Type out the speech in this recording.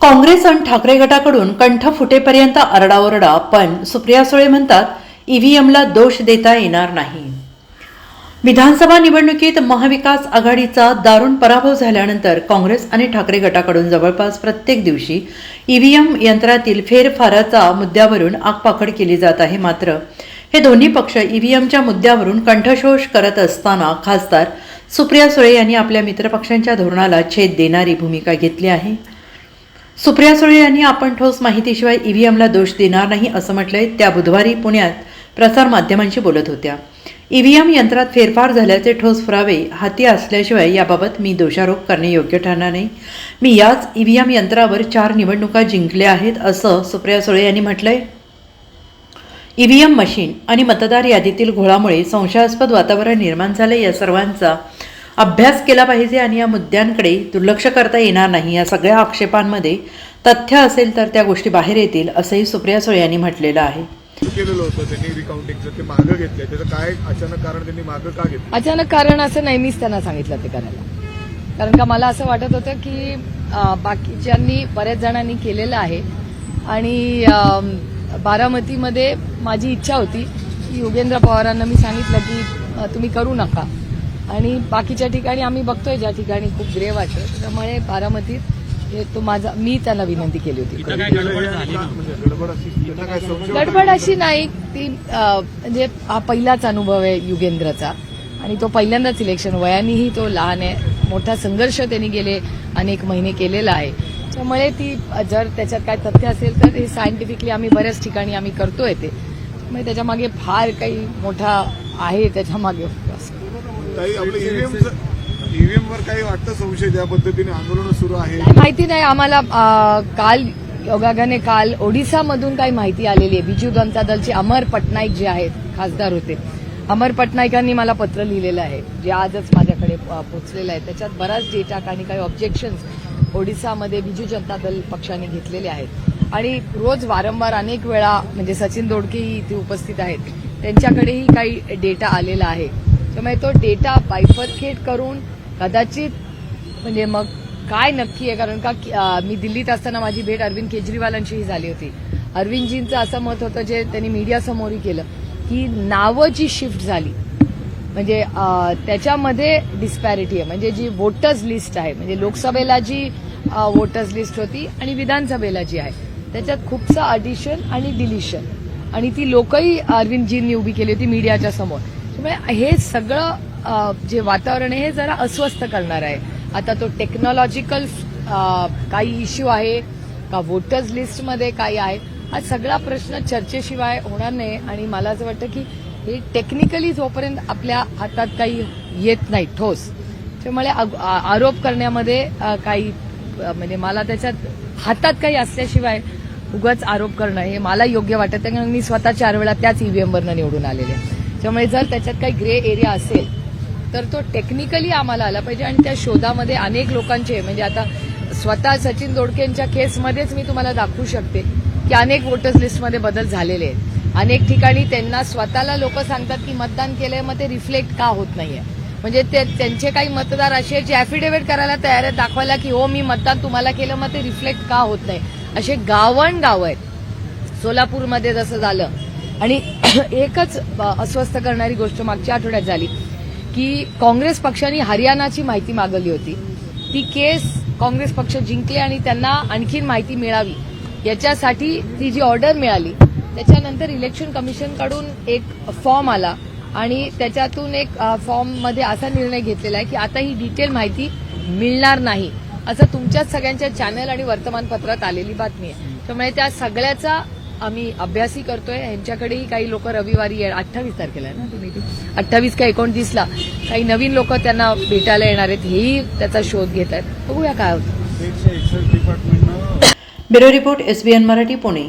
काँग्रेस आणि ठाकरे गटाकडून कंठ फुटेपर्यंत आरडाओरडा, पण सुप्रिया सुळे म्हणतात ईव्हीएमला दोष देता येणार नाही. विधानसभा निवडणुकीत महाविकास आघाडीचा दारुण पराभव झाल्यानंतर काँग्रेस आणि ठाकरे गटाकडून जवळपास प्रत्येक दिवशी ईव्हीएम यंत्रातील फेरफाराचा मुद्द्यावरून आगपाखड केली जात आहे. मात्र हे दोन्ही पक्ष ईव्हीएमच्या मुद्द्यावरून कंठशोष करत असताना खासदार सुप्रिया सुळे यांनी आपल्या मित्रपक्षांच्या धोरणाला छेद देणारी भूमिका घेतली आहे. सुप्रिया सुळे यांनी आपण ठोस माहितीशिवाय ईव्हीएमला दोष देणार नाही असं म्हटलंय. त्या बुधवारी पुण्यात प्रसारमाध्यमांशी बोलत होत्या. ईव्हीएम यंत्रात फेरफार झाल्याचे ठोस पुरावे हाती असल्याशिवाय याबाबत मी दोषारोप करणे योग्य ठरणार नाही. मी याच ईव्हीएम यंत्रावर 4 निवडणुका जिंकल्या आहेत असं सुप्रिया सुळे यांनी म्हटलंय. ईव्हीएम मशीन आणि मतदार यादीतील घोळामुळे संशयास्पद वातावरण निर्माण झाले. या सर्वांचा अभ्यास केला पाहिजे आणि या मुद्द्यांकडे दुर्लक्ष करता येणार नाही. या सगळ्या आक्षेपांमध्ये तथ्य असेल तर त्या गोष्टी बाहेर येतील असंही सुप्रिया सुळे यांनी म्हटलेलं आहे. केलेलं होतं त्यांनी रिकाउंटिंगचं, ते मागं घेतलंय. त्याचं काय अचानक कारण त्यांनी मागं का घेतलं? अचानक कारण असं नेहमीच त्यांना सांगितलं ते करायला. कारण का मला असं वाटत होतं की बाकीच्यांनी बऱ्याच जणांनी केलेलं आहे आणि बारामतीमध्ये माझी इच्छा होती की योगेंद्र पवारांना मी सांगितलं की तुम्ही करू नका, आणि बाकीच्या ठिकाणी आम्ही बघतोय ज्या ठिकाणी खूप ग्रे वाटतं त्यामुळे बारामतीत तो माझा मी त्यांना विनंती केली होती. गडबड अशी नाही ती, म्हणजे हा पहिलाच अनुभव आहे युगेंद्रचा आणि तो पहिल्यांदाच इलेक्शन, वयानेही तो लहान आहे, मोठा संघर्ष त्यांनी गेले अनेक महिने केलेला आहे. त्यामुळे ती जर त्याच्यात काय तथ्य असेल तर हे सायंटिफिकली आम्ही बऱ्याच ठिकाणी आम्ही करतोय ते, त्यामुळे त्याच्यामागे फार काही मोठा आहे त्याच्यामागे. ईव्हीएमवर काही वाटतं संशय, त्या पद्धतीने आंदोलन सुरू आहे? माहिती नाही आम्हाला. काल योगागाने काल ओडिसामधून काही माहिती आलेली आहे. बिजू जनता दलचे अमर पटनाईक जे आहेत खासदार होते, अमर पटनाईकांनी मला पत्र लिहिलेलं आहे जे आजच माझ्याकडे पोहोचलेलं आहे. त्याच्यात बराच डेटा आणि काही ऑब्जेक्शन्स ओडिसामध्ये बिजू जनता दल पक्षाने घेतलेले आहेत आणि रोज वारंवार अनेक वेळा म्हणजे सचिन दोडकेही इथे उपस्थित आहेत, त्यांच्याकडेही काही डेटा आलेला आहे. त्यामुळे तो डेटा बायफर्केट करून कदाचित म्हणजे मग काय नक्की आहे, कारण का मी दिल्लीत असताना माझी भेट अरविंद केजरीवालांशीही झाली होती. अरविंदजींचं असं मत होतं जे त्यांनी मीडियासमोरही केलं की नावं जी शिफ्ट झाली म्हणजे त्याच्यामध्ये डिस्पॅरिटी आहे. म्हणजे जी वोटर्स लिस्ट आहे, म्हणजे लोकसभेला जी वोटर्स लिस्ट होती आणि विधानसभेला जी आहे त्याच्यात खूपसं अडिशन आणि डिलिशन, आणि ती लोकही अरविंदजींनी उभी केली होती मीडियाच्या समोर. त्यामुळे हे सगळं जे वातावरण आहे हे जरा अस्वस्थ करणार आहे. आता तो टेक्नॉलॉजिकल काही इश्यू आहे का, वोटर्स लिस्टमध्ये काही आहे, हा सगळा प्रश्न चर्चेशिवाय होणार नाही. आणि मला असं वाटतं की हे टेक्निकली जोपर्यंत आपल्या हातात काही येत नाही ठोस, त्यामुळे आरोप करण्यामध्ये काही म्हणजे मला त्याच्यात हातात काही असल्याशिवाय उगाच आरोप करणं हे मला योग्य वाटत नाही. कारण मी स्वतः 4 वेळा त्याच ईव्हीएमवरनं निवडून आलेले. त्यामुळे जर त्याच्यात काही ग्रे एरिया असेल तर तो टेक्निकली आम्हाला आला पाहिजे. आणि त्या शोधामध्ये अनेक लोकांचे म्हणजे आता स्वतः सचिन दोडकेंच्या केसमध्येच मी तुम्हाला दाखवू शकते की अनेक वोटर्स लिस्टमध्ये बदल झालेले आहेत. अनेक ठिकाणी त्यांना स्वतःला लोक सांगतात की मतदान केलंय, मग ते रिफ्लेक्ट का होत नाहीये. म्हणजे त्यांचे काही मतदार असे जे ऍफिडेव्हिट करायला तयार आहेत दाखवायला की हो मी मतदान तुम्हाला केलं, मग ते रिफ्लेक्ट का होत नाही. असे गावं आहेत. सोलापूरमध्ये जसं झालं. आणि एकच अस्वस्थ करणारी गोष्ट मागच्या आठवड्यात झाली की काँग्रेस पक्षाने हरियाणाची माहिती मागवली होती. ती केस काँग्रेस पक्ष जिंकले आणि त्यांना आणखीन माहिती मिळावी याच्यासाठी ती जी ऑर्डर मिळाली, त्याच्यानंतर इलेक्शन कमिशनकडून एक फॉर्म आला आणि त्याच्यातून एक फॉर्ममध्ये असा निर्णय घेतलेला आहे की आता ही डिटेल माहिती मिळणार नाही, असं तुमच्याच सगळ्यांच्या चॅनल आणि वर्तमानपत्रात आलेली बातमी आहे. त्यामुळे त्या सगळ्याचा आम्ही अभ्यासही करतोय. यांच्याकडेही काही लोक रविवारी 28 तारखेला आहे ना तुम्ही 28 का 29ला काही नवीन लोक त्यांना भेटायला येणार आहेत, हेही त्याचा शोध घेत आहेत. बघूया काय होतं. Bureau report, SBN Marathi, Pune.